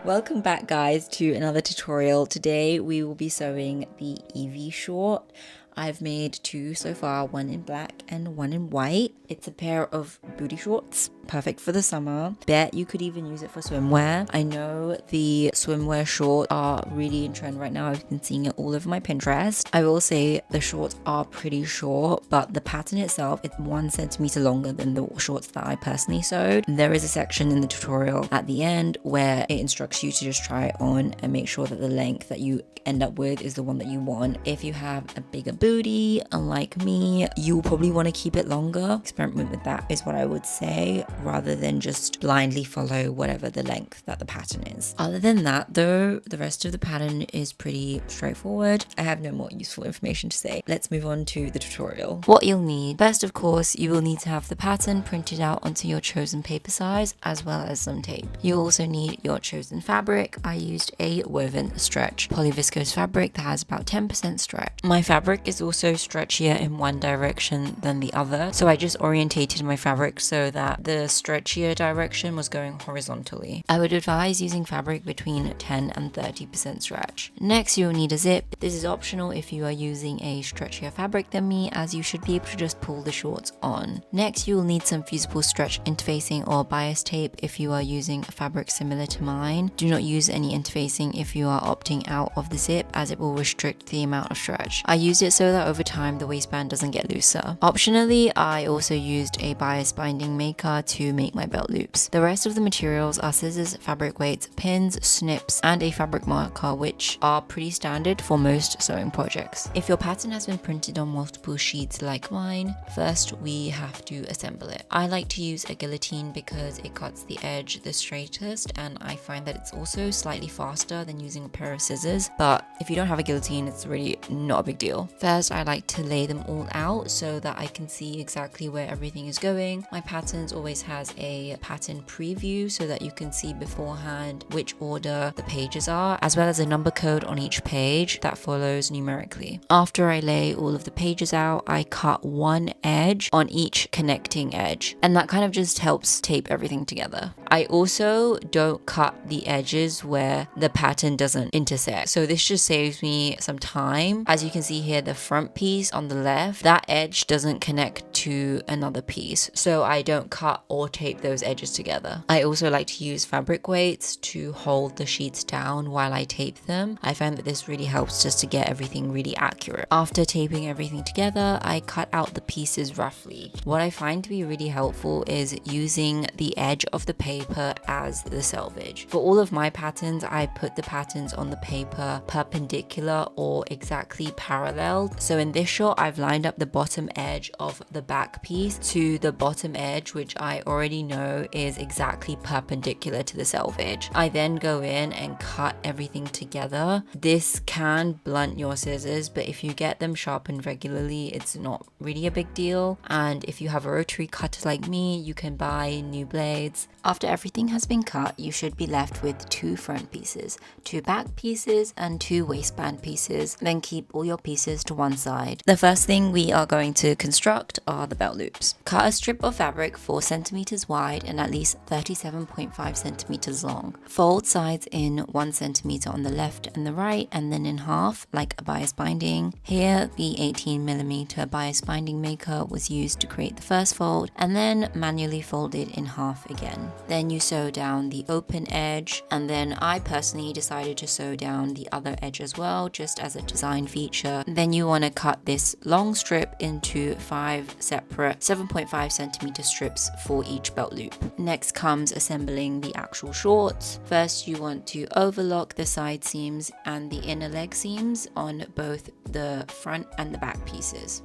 Welcome back guys to another tutorial. Today we will be sewing the Evie short. I've made two so far, one in black and one in white. It's a pair of booty shorts, perfect for the summer. Bet you could even use it for swimwear. I know the swimwear shorts are really in trend right now. I've been seeing it all over my Pinterest. I will say the shorts are pretty short, but the pattern itself is 1 centimeter longer than the shorts that I personally sewed. There is a section in the tutorial at the end where it instructs you to just try it on and make sure that the length that you end up with is the one that you want. If you have a bigger booty, unlike me, you will probably want to keep it longer. Experiment with that is what I would say, rather than just blindly follow whatever the length that the pattern is. Other than that though, the rest of the pattern is pretty straightforward. I have no more useful information to say. Let's move on to the tutorial. What you'll need, first of course, you will need to have the pattern printed out onto your chosen paper size, as well as some tape. You also need your chosen fabric. I used a woven stretch polyviscose fabric that has about 10% stretch. My fabric is also stretchier in one direction than the other, so I just orientated my fabric so that the stretchier direction was going horizontally. I would advise using fabric between 10 and 30% stretch. Next, you'll need a zip. This is optional if you are using a stretchier fabric than me, as you should be able to just pull the shorts on. Next, you will need some fusible stretch interfacing or bias tape if you are using a fabric similar to mine. Do not use any interfacing if you are opting out of the zip, as it will restrict the amount of stretch. I used it so that over time the waistband doesn't get looser. Optionally, I also used a bias binding maker to make my belt loops. The rest of the materials are scissors, fabric weights, pins, snips, and a fabric marker, which are pretty standard for most sewing projects. If your pattern has been printed on multiple sheets like mine, first we have to assemble it. I like to use a guillotine because it cuts the edge the straightest, and I find that it's also slightly faster than using a pair of scissors, but if you don't have a guillotine, it's really not a big deal. First, I like to lay them all out so that I can see exactly where everything is going. My patterns always has a pattern preview so that you can see beforehand which order the pages are, as well as a number code on each page that follows numerically. After I lay all of the pages out, I cut one edge on each connecting edge, and that kind of just helps tape everything together. I also don't cut the edges where the pattern doesn't intersect, so this just saves me some time. As you can see here, the front piece on the left, that edge doesn't connect to another piece, so I don't cut or tape those edges together. I also like to use fabric weights to hold the sheets down while I tape them. I find that this really helps just to get everything really accurate. After taping everything together, I cut out the pieces roughly. What I find to be really helpful is using the edge of the paper as the selvage. For all of my patterns, I put the patterns on the paper perpendicular or exactly parallel. So in this shot, I've lined up the bottom edge of the back piece to the bottom edge, which I already know is exactly perpendicular to the selvage. I then go in and cut everything together. This can blunt your scissors, but if you get them sharpened regularly, it's not really a big deal. And if you have a rotary cutter like me, you can buy new blades. After everything has been cut, you should be left with 2 front pieces, 2 back pieces, and 2 waistband pieces. Then keep all your pieces to one side. The first thing we are going to construct are the belt loops. Cut a strip of fabric 4 centimeters wide and at least 37.5 centimeters long. Fold sides in 1 centimeter on the left and the right, and then in half like a bias binding. Here, the 18mm bias binding maker was used to create the first fold, and then manually folded in half again. Then you sew down the open edge, and then I personally decided to sew down the other edge as well, just as a design feature. Then you want to cut this long strip into 5 separate 7.5 centimeter strips for each belt loop. Next comes assembling the actual shorts. First, you want to overlock the side seams and the inner leg seams on both the front and the back pieces.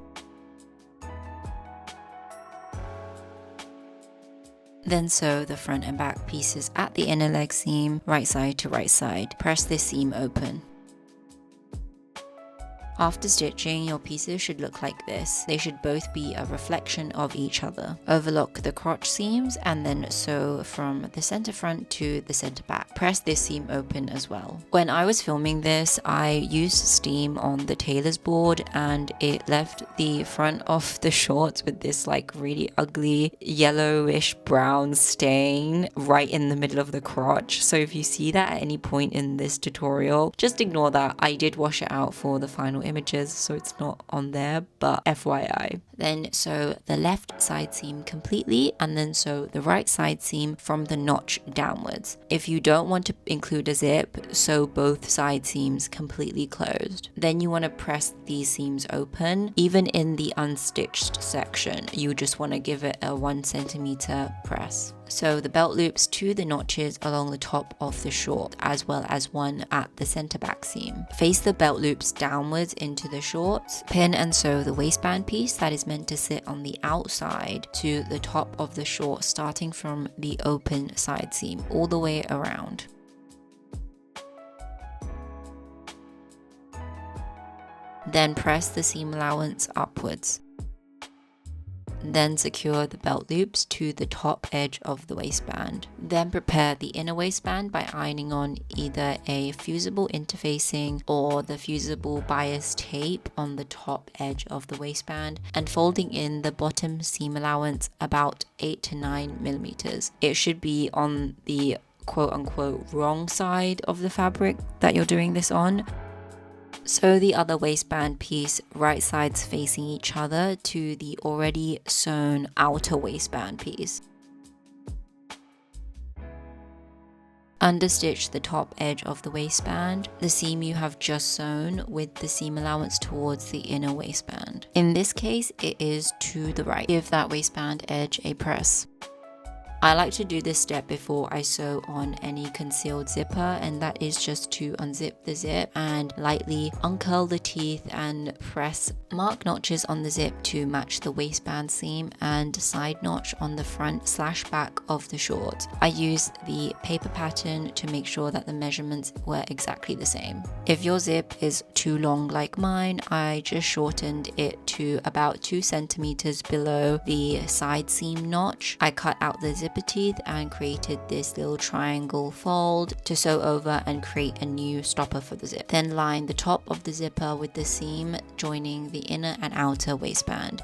Then sew the front and back pieces at the inner leg seam, right side to right side. Press this seam open. After stitching, your pieces should look like this. They should both be a reflection of each other. Overlock the crotch seams and then sew from the center front to the center back. Press this seam open as well. When I was filming this, I used steam on the tailor's board and it left the front of the shorts with this like really ugly yellowish brown stain right in the middle of the crotch. So if you see that at any point in this tutorial, just ignore that. I did wash it out for the final images, so it's not on there, but FYI. Then sew the left side seam completely and then sew the right side seam from the notch downwards. If you don't want to include a zip, sew both side seams completely closed. Then you want to press these seams open. Even in the unstitched section, you just want to give it a 1 centimeter press. Sew the belt loops to the notches along the top of the short, as well as one at the center back seam. Face the belt loops downwards into the shorts. Pin and sew the waistband piece that is meant to sit on the outside to the top of the short, starting from the open side seam all the way around. Then press the seam allowance upwards. Then secure the belt loops to the top edge of the waistband. Then prepare the inner waistband by ironing on either a fusible interfacing or the fusible bias tape on the top edge of the waistband and folding in the bottom seam allowance about 8 to 9 millimeters. It should be on the quote-unquote wrong side of the fabric that you're doing this on. Sew the other waistband piece right sides facing each other to the already sewn outer waistband piece. Understitch the top edge of the waistband, the seam you have just sewn, with the seam allowance towards the inner waistband. In this case, it is to the right. Give that waistband edge a press. I like to do this step before I sew on any concealed zipper, and that is just to unzip the zip and lightly uncurl the teeth and press. Mark notches on the zip to match the waistband seam and side notch on the front / back of the short. I used the paper pattern to make sure that the measurements were exactly the same. If your zip is too long like mine, I just shortened it to about 2 centimeters below the side seam notch. I cut out the zipper teeth and created this little triangle fold to sew over and create a new stopper for the zip. Then line the top of the zipper with the seam joining the inner and outer waistband.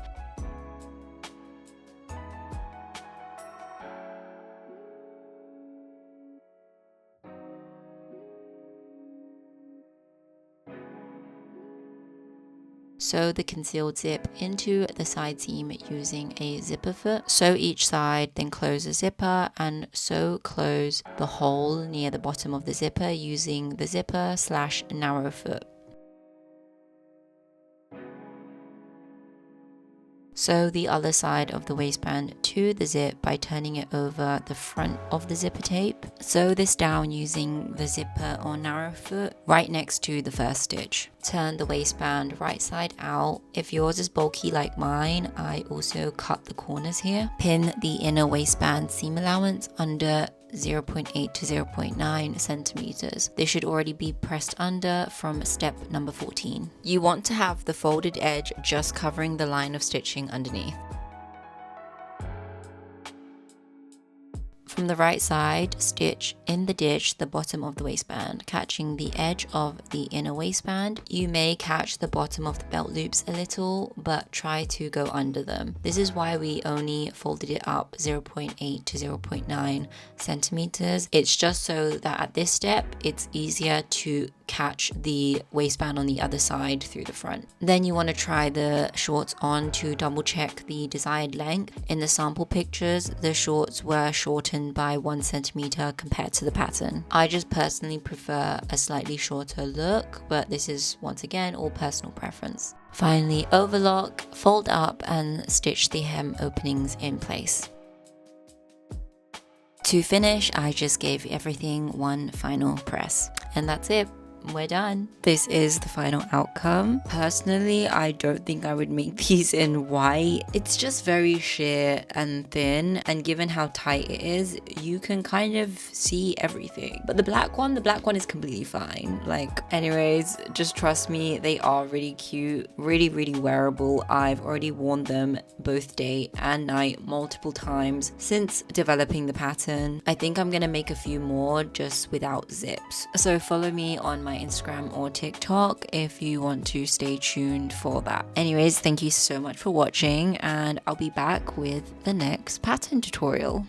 Sew the concealed zip into the side seam using a zipper foot. Sew each side, then close the zipper and sew close the hole near the bottom of the zipper using the zipper / narrow foot. Sew the other side of the waistband to the zip by turning it over the front of the zipper tape. Sew this down using the zipper or narrow foot right next to the first stitch. Turn the waistband right side out. If yours is bulky like mine, I also cut the corners here. Pin the inner waistband seam allowance under 0.8 to 0.9 centimeters. This should already be pressed under from step number 14. You want to have the folded edge just covering the line of stitching underneath. From the right side, stitch in the ditch the bottom of the waistband, catching the edge of the inner waistband. You may catch the bottom of the belt loops a little, but try to go under them. This is why we only folded it up 0.8 to 0.9 centimeters. It's just so that at this step, it's easier to catch the waistband on the other side through the front. Then you want to try the shorts on to double check the desired length. In the sample pictures, the shorts were shortened by 1 centimeter compared to the pattern. I just personally prefer a slightly shorter look, but this is once again all personal preference. Finally, overlock, fold up and stitch the hem openings in place. To finish, I just gave everything one final press. And that's it. we're done. This is the final outcome. Personally, I don't think I would make these in white. It's just very sheer and thin, and given how tight it is, you can kind of see everything. But the black one is completely fine. Like, anyways, just trust me, they are really cute, really wearable. I've already worn them both day and night multiple times since developing the pattern. I think I'm gonna make a few more just without zips. So follow me on my Instagram or TikTok if you want to stay tuned for that. Anyways, thank you so much for watching, and I'll be back with the next pattern tutorial.